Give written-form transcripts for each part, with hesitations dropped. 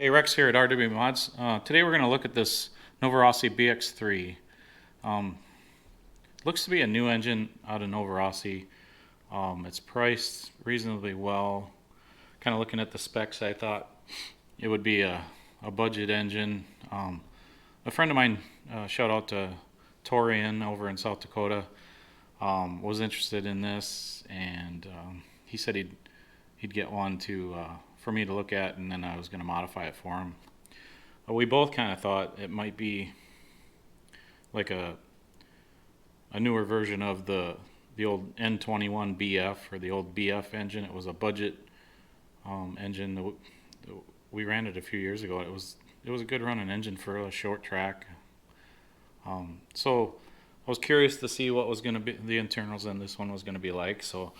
Hey, Rex here at RW Mods. Today we're going to look at this Novarossi Bx3. Um, Looks to be a new engine out of Novarossi. It's priced reasonably well. Kind of looking at the specs, I thought it would be a budget engine. A friend of mine, shout out to Torian over in South Dakota, was interested in this, and he said he'd get one to for me to look at, and then I was going to modify it for him. We both kind of thought it might be like a newer version of the old N21 BF or the old BF engine. It was a budget engine. We ran it a few years ago. It was a good running engine for a short track. So I was curious to see what was going to be the internals in this one was going to be like. So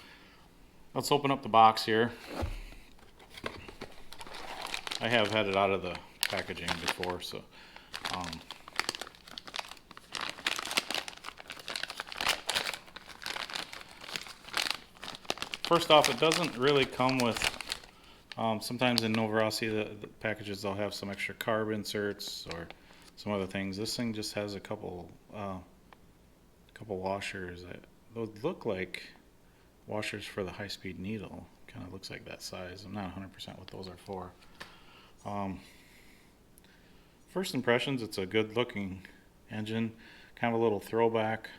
let's open up the box here. I have had it out of the packaging before, so first off, it doesn't really come with. Sometimes in Novarossi, the packages they'll have some extra carb inserts or some other things. This thing just has a couple washers. Those look like washers for the high-speed needle. Kind of looks like that size. I'm not 100% what those are for. First impressions, it's a good-looking engine. Kind of a little throwback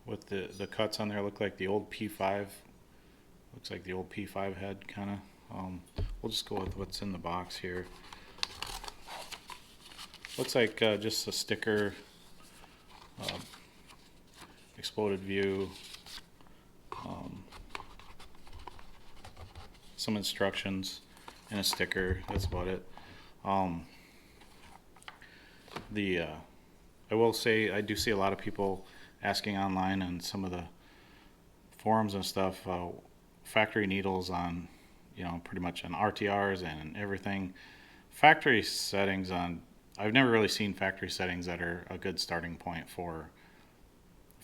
with the cuts on there. Look like the old P5. Looks like the old P5 head, kind of. We'll just go with what's in the box here. Looks like just a sticker, exploded view, some instructions, and a sticker. That's about it. I will say I do see a lot of people asking online on some of the forums and stuff, factory needles on, pretty much on RTRs and everything. Factory settings on, I've never really seen factory settings that are a good starting point for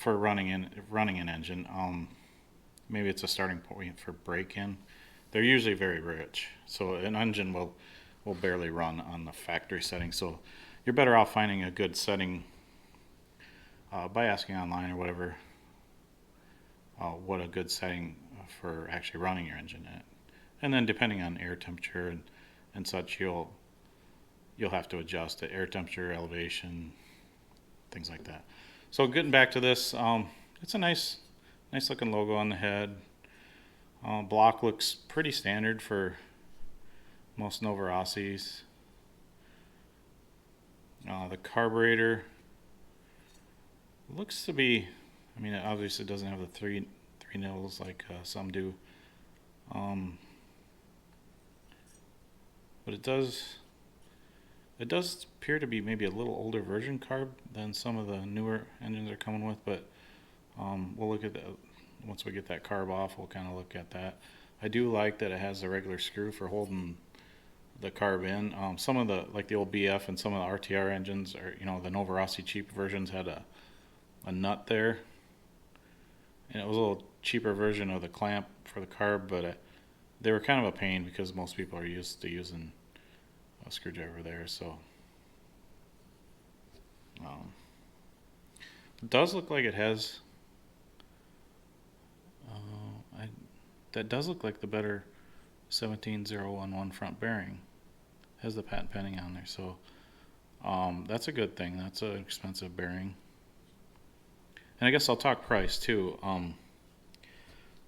running an engine. Maybe it's a starting point for break-in. They're usually very rich, so an engine will barely run on the factory setting. So you're better off finding a good setting by asking online or whatever what a good setting for actually running your engine at. And then depending on air temperature and such, you'll have to adjust the air temperature, elevation, things like that. So getting back to this, it's a nice looking logo on the head. Block looks pretty standard for most Novarossis. The carburetor looks to be, it obviously doesn't have the three nils like some do, but it does appear to be maybe a little older version carb than some of the newer engines are coming with. But we'll look at that once we get that carb off. We'll kind of look at that. I do like that it has a regular screw for holding the carb in. Some of the, like the old BF and some of the RTR engines, or the Novarossi cheap versions, had a nut there, and it was a little cheaper version of the clamp for the carb, but they were kind of a pain because most people are used to using a screwdriver there. So it does look like it has that does look like the better 17011 front bearing. It has the patent pending on there, so that's a good thing. That's an expensive bearing. And I guess I'll talk price too.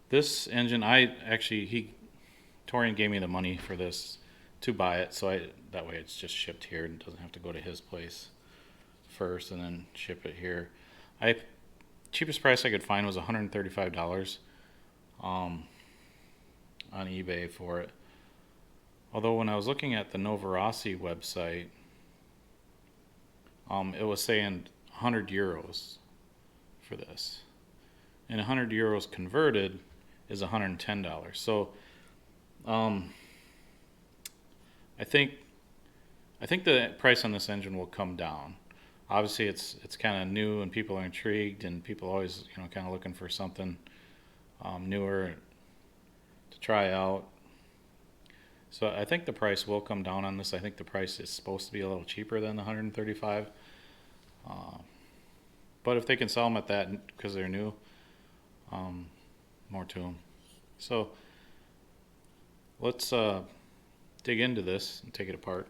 This engine, Torian gave me the money for this to buy it, so that way it's just shipped here and doesn't have to go to his place first and then ship it here. Cheapest price I could find was $135 on eBay for it. Although when I was looking at the Novarossi website, it was saying 100 euros for this, and 100 euros converted is $110. So I think the price on this engine will come down. Obviously it's kind of new and people are intrigued, and people always kind of looking for something newer to try out. So I think the price will come down on this. I think the price is supposed to be a little cheaper than the 135. But if they can sell them at that because they're new, more to them. So let's dig into this and take it apart.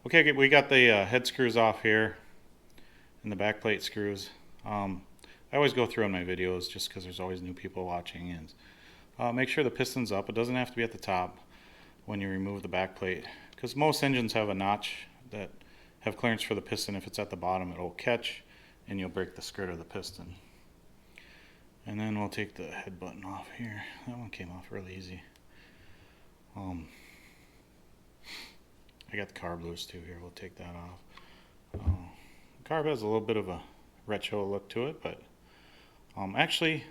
Okay, we got the head screws off here and the back plate screws. I always go through in my videos just because there's always new people watching. And make sure the piston's up. It doesn't have to be at the top when you remove the back plate, because most engines have a notch that have clearance for the piston. If it's at the bottom, it'll catch and you'll break the skirt of the piston. And then we'll take the head button off here. That one came off really easy. I got the carb loose too here. We'll take that off. The carb has a little bit of a retro look to it, but actually,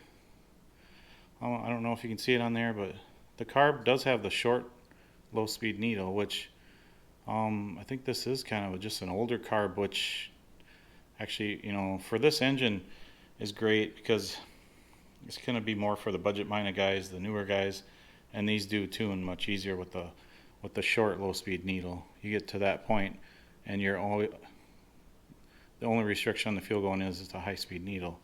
I don't know if you can see it on there, but the carb does have the short low-speed needle, which I think this is kind of just an older carb, which actually, you know, for this engine is great because it's going to be more for the budget-minded guys, the newer guys, and these do tune much easier with the short low-speed needle. You get to that point, and the only restriction on the fuel going is the high-speed needle,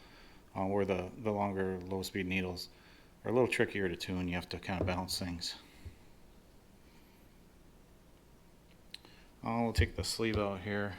where the longer low-speed needles are a little trickier to tune. You have to kind of balance things. We'll take the sleeve out here.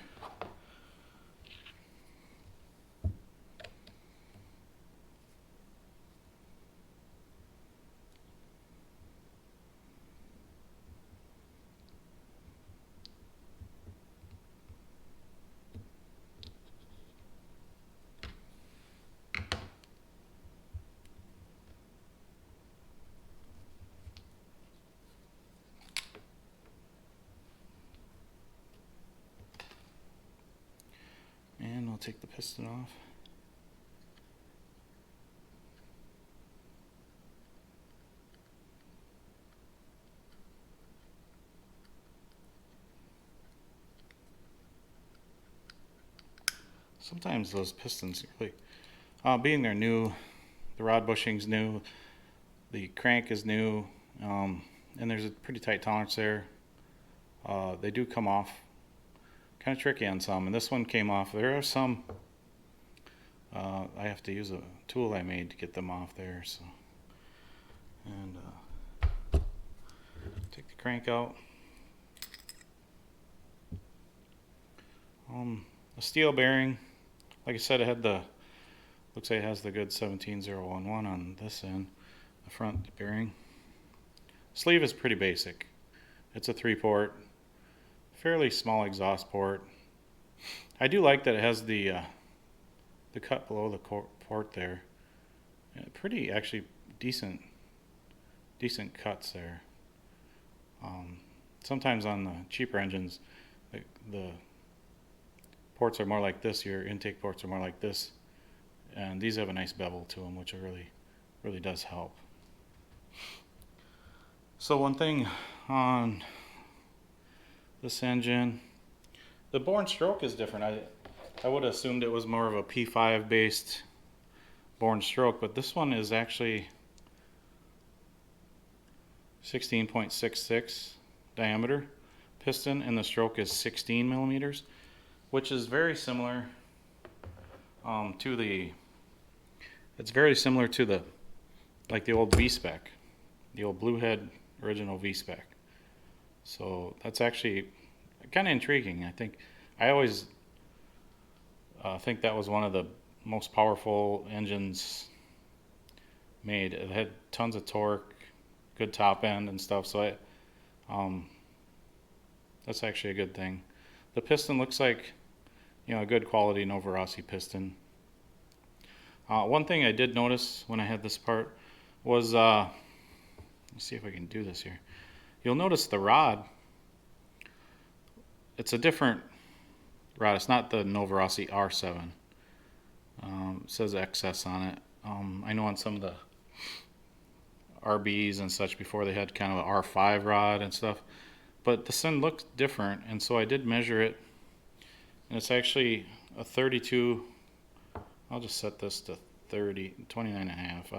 And we'll take the piston off. Sometimes those pistons, really, being they're new, the rod bushing's new, the crank is new, and there's a pretty tight tolerance there. They do come off kind of tricky on some, and this one came off. There are some I have to use a tool I made to get them off there. So, and take the crank out. A steel bearing, like I said, it had looks like it has the good 17011 on this end, the front bearing. Sleeve is pretty basic. It's a 3-port, fairly small exhaust port. I do like that it has the cut below the port there. Pretty actually decent cuts there. Sometimes on the cheaper engines, the ports are more like this. Your intake ports are more like this, and these have a nice bevel to them, which really does help. So one thing on this engine, the bore and stroke is different. I would have assumed it was more of a P5 based bore and stroke, but this one is actually 16.66 diameter piston, and the stroke is 16 millimeters, which is very similar it's very similar to the old V-spec, the old Bluehead original V-spec. So that's actually kind of intriguing. I always think that was one of the most powerful engines made. It had tons of torque, good top end and stuff, so that's actually a good thing. The piston looks like, you know, a good quality Novarossi piston. One thing I did notice when I had this part was, let's see if I can do this here. You'll notice the rod, it's a different rod. It's not the Novarossi R7. It says XS on it. I know on some of the RBs and such before, they had kind of an R5 rod and stuff, but this one looked different, and so I did measure it, and it's actually a 32 I'll just set this to 29 and a half.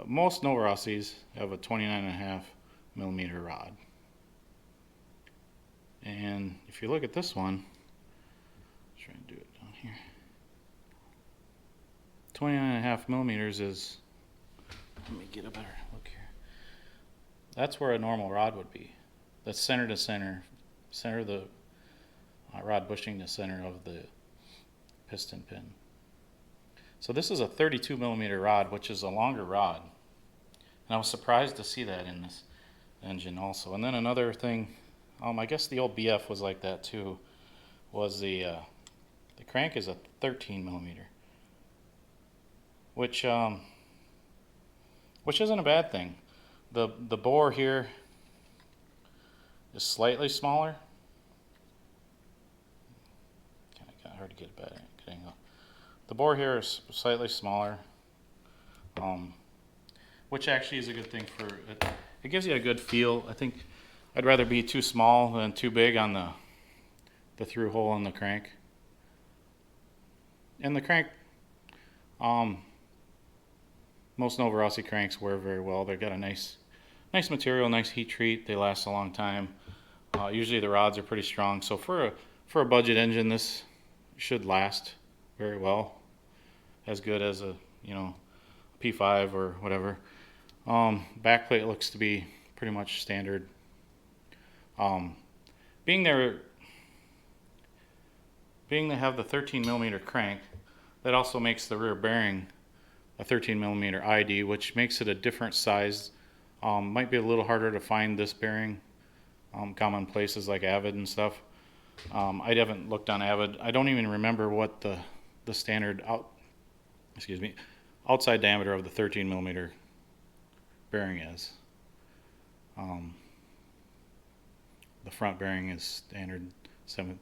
Most Novarossis have a 29 and a half millimeter rod. And if you look at this one, try and do it down here. 29 and a half millimeters is, let me get a better look here. That's where a normal rod would be. That's center to center, center of the rod bushing to center of the piston pin. So this is a 32 millimeter rod, which is a longer rod. And I was surprised to see that in this engine also. And then another thing, I guess the old BF was like that too, was the crank is a 13 millimeter, which isn't a bad thing. The bore here is slightly smaller. Kind of hard to get a better angle. The bore here is slightly smaller, which actually is a good thing for it. It gives you a good feel. I think I'd rather be too small than too big on the through hole in the crank. And the crank, most Novarossi cranks wear very well. They've got a nice material, nice heat treat. They last a long time. Usually the rods are pretty strong. So for a budget engine, this should last very well, as good as a P5 or whatever. Backplate looks to be pretty much standard. Being they have the 13 millimeter crank, that also makes the rear bearing a 13 millimeter ID, which makes it a different size. Might be a little harder to find this bearing common places like Avid and stuff. I haven't looked on Avid. I don't even remember what the standard outside diameter of the 13 millimeter bearing is. The front bearing is standard 7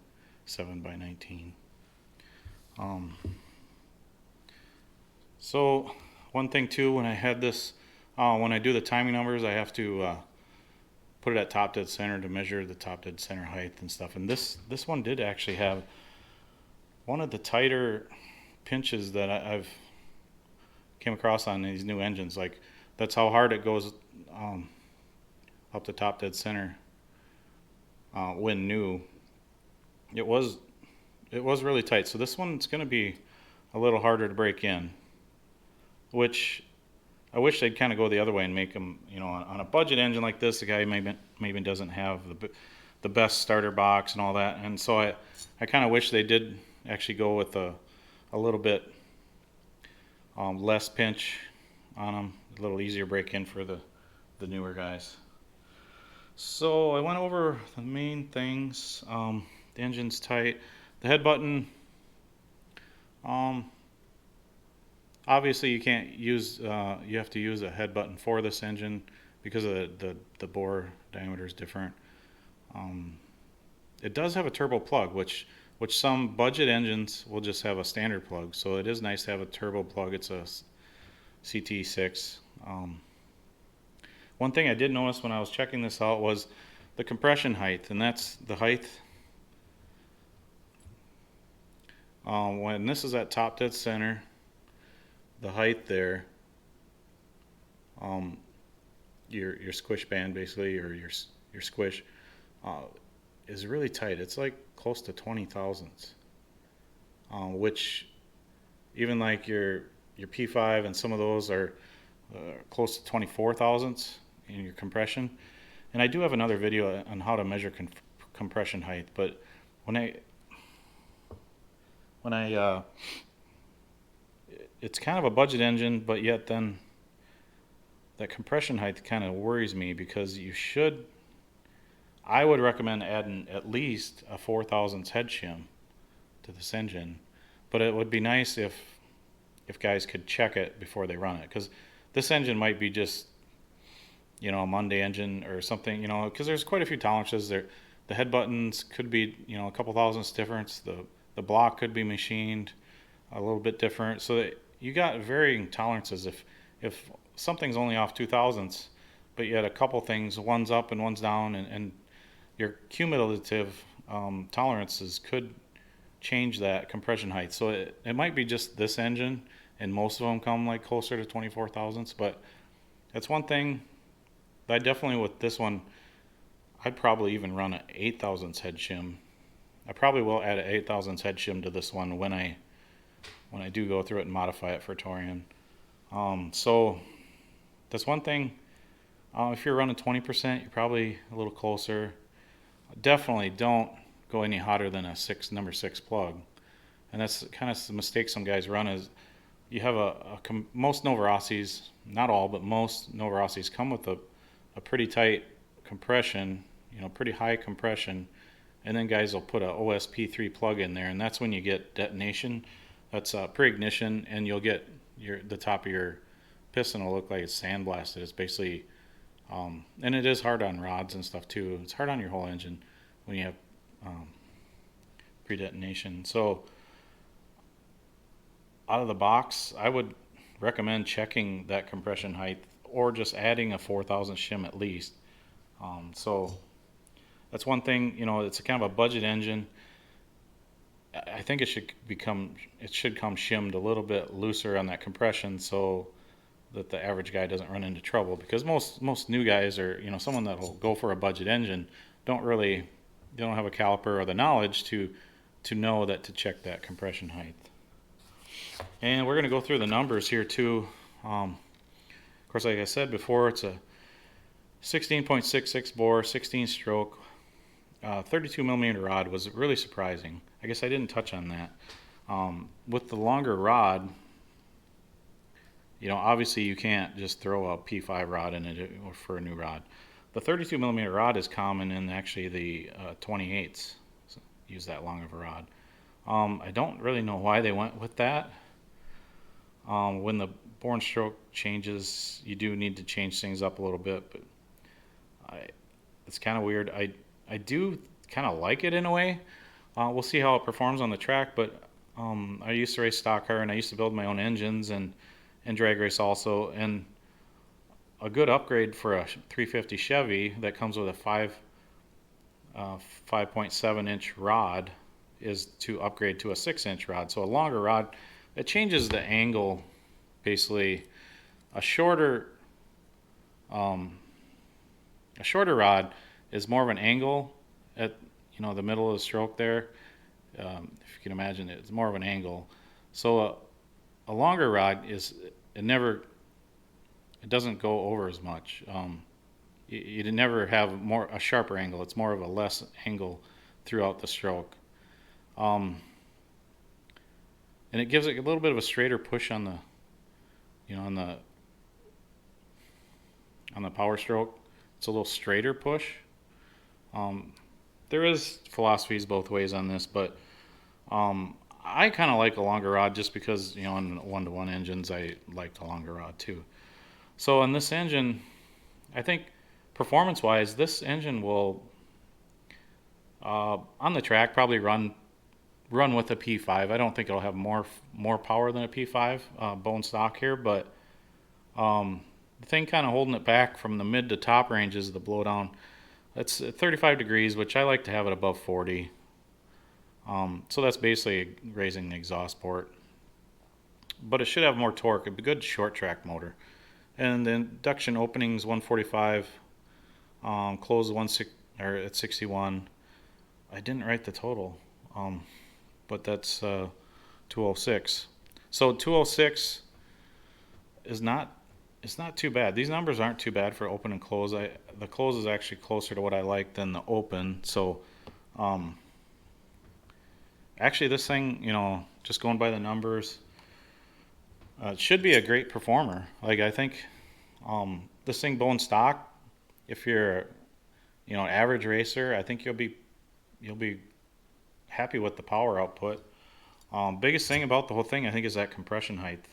by 19. So one thing too, when I had this, when I do the timing numbers, I have to put it at top dead center to measure the top dead center height and stuff. And this one did actually have one of the tighter pinches that I've came across on these new engines. Like, that's how hard it goes up to top dead center when new. It was really tight. So this one's going to be a little harder to break in, which I wish they'd kind of go the other way and make them, on a budget engine like this, the guy maybe doesn't have the best starter box and all that. And so I kind of wish they did actually go with a little bit less pinch on them, a little easier break in for the newer guys. So I went over the main things. The engine's tight. The head button, obviously you can't use, you have to use a head button for this engine because of the bore diameter is different. It does have a turbo plug, which some budget engines will just have a standard plug. So it is nice to have a turbo plug. It's a CT6. One thing I did notice when I was checking this out was the compression height, and that's the height. When this is at top dead center, the height there, your squish band basically, or your squish, is really tight. It's like close to 20 thousandths, which even like your P5 and some of those are close to 24 thousandths in your compression. And I do have another video on how to measure compression height, but when I it's kind of a budget engine, but yet then that compression height kind of worries me, because I would recommend adding at least a 4 thousandths head shim to this engine. But it would be nice if guys could check it before they run it, because this engine might be just a Monday engine or something, because there's quite a few tolerances there. The head buttons could be a couple thousandths difference. The block could be machined a little bit different, so that you got varying tolerances. If something's only off 2 thousandths, but you had a couple things, one's up and one's down, and your cumulative tolerances could change that compression height. So it might be just this engine, and most of them come like closer to 24 thousandths, but that's one thing that I definitely, with this one, I'd probably even run an 8 thousandths head shim. I probably will add an 8 thousandths head shim to this one when I do go through it and modify it for Torian. So that's one thing. If you're running 20%, you're probably a little closer. Definitely don't go any hotter than a number 6 plug. And that's kind of the mistake some guys run, is you have most Novarossis, not all, but most Novarossis come with a pretty tight compression, pretty high compression, and then guys will put a OSP3 plug in there, and that's when you get detonation. That's pre-ignition, and you'll get the top of your piston will look like it's sandblasted. It's basically, and it is hard on rods and stuff too. It's hard on your whole engine when you have pre-detonation. So out of the box, I would recommend checking that compression height, or just adding a 4,000 shim at least. So that's one thing. It's a kind of a budget engine. I think it should come shimmed a little bit looser on that compression, so that the average guy doesn't run into trouble. Because most new guys, or someone that will go for a budget engine, they don't have a caliper or the knowledge to know that to check that compression height. And we're going to go through the numbers here too. Of course, like I said before, it's a 16.66 bore, 16 stroke, 32 millimeter rod. Was really surprising. I guess I didn't touch on that. With the longer rod, obviously you can't just throw a P5 rod in it for a new rod. The 32 millimeter rod is common in actually the 28s. So use that long of a rod. I don't really know why they went with that. When the bore and stroke changes, you do need to change things up a little bit, but it's kind of weird. I do kind of like it in a way. We'll see how it performs on the track, but I used to race stock car, and I used to build my own engines and drag race also, and a good upgrade for a 350 Chevy that comes with a 5.7 inch rod is to upgrade to a 6-inch rod. So a longer rod, it changes the angle. Basically, a shorter rod is more of an angle at the middle of the stroke there. If you can imagine, it's more of an angle. So a longer rod it doesn't go over as much. You never have a sharper angle. It's more of a less angle throughout the stroke. And it gives it a little bit of a straighter push on the on the power stroke. It's a little straighter push. There is philosophies both ways on this, but I kind of like a longer rod just because, on 1-to-1 engines, I like the longer rod too. So on this engine, I think performance-wise, this engine will, on the track, probably run with a P5. I don't think it'll have more power than a P5 bone stock here, but the thing kind of holding it back from the mid to top range is the blowdown. It's 35 degrees, which I like to have it above 40. So that's basically raising the exhaust port. But it should have more torque. It'd be a good short track motor. And the induction openings 145, close at 61. I didn't write the total, but that's 206. So 206 is not. It's not too bad. These numbers aren't too bad for open and close. The close is actually closer to what I like than the open. So, actually, this thing, just going by the numbers, it should be a great performer. Like, I think this thing bone stock, if you're, average racer, I think you'll be happy with the power output. Biggest thing about the whole thing, I think, is that compression height.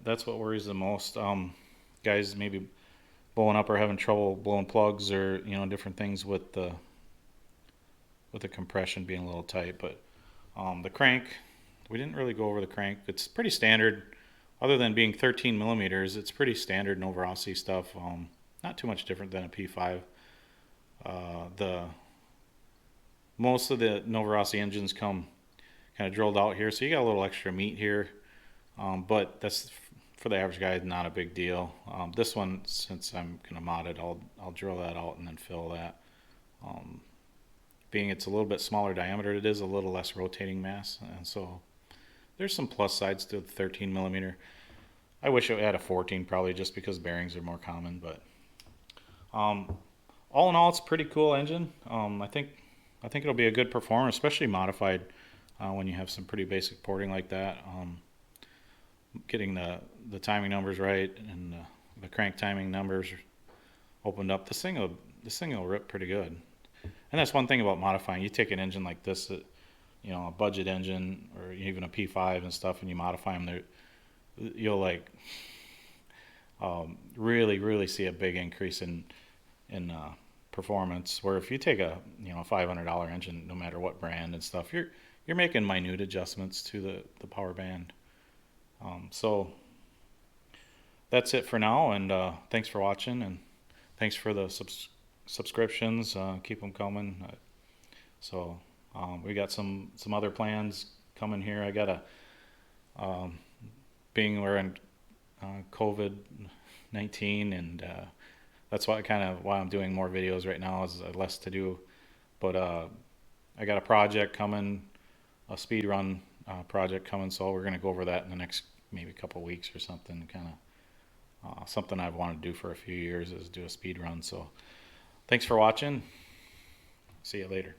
That's what worries the most. Guys maybe blowing up or having trouble blowing plugs, or different things with the compression being a little tight. But the crank, we didn't really go over the crank. It's pretty standard, other than being 13 millimeters. It's pretty standard Novarossi stuff. Not too much different than a P5. Most of the Novarossi engines come kind of drilled out here, so you got a little extra meat here. But that's, for the average guy, not a big deal. This one, since I'm gonna mod it, I'll drill that out and then fill that. Being it's a little bit smaller diameter, it is a little less rotating mass, and so there's some plus sides to the 13 millimeter. I wish it had a 14 probably, just because bearings are more common, but all in all, it's a pretty cool engine. I think it'll be a good performer, especially modified when you have some pretty basic porting like that. Getting the timing numbers right and the crank timing numbers opened up, this thing will rip pretty good. And that's one thing about modifying. You take an engine like this, a budget engine or even a P5 and stuff, and you modify them, you'll like really see a big increase in performance. Where if you take a $500 engine, no matter what brand and stuff, you're making minute adjustments to the power band. So that's it for now, and thanks for watching, and thanks for the subscriptions. Keep them coming. So we got some other plans coming here. I got being we're in COVID-19, and that's why I'm doing more videos right now, is less to do. But I got a project coming, a speed run project coming, so we're going to go over that in the next maybe couple weeks or something. Kind of something I've wanted to do for a few years, is do a speed run. So thanks for watching. See you later.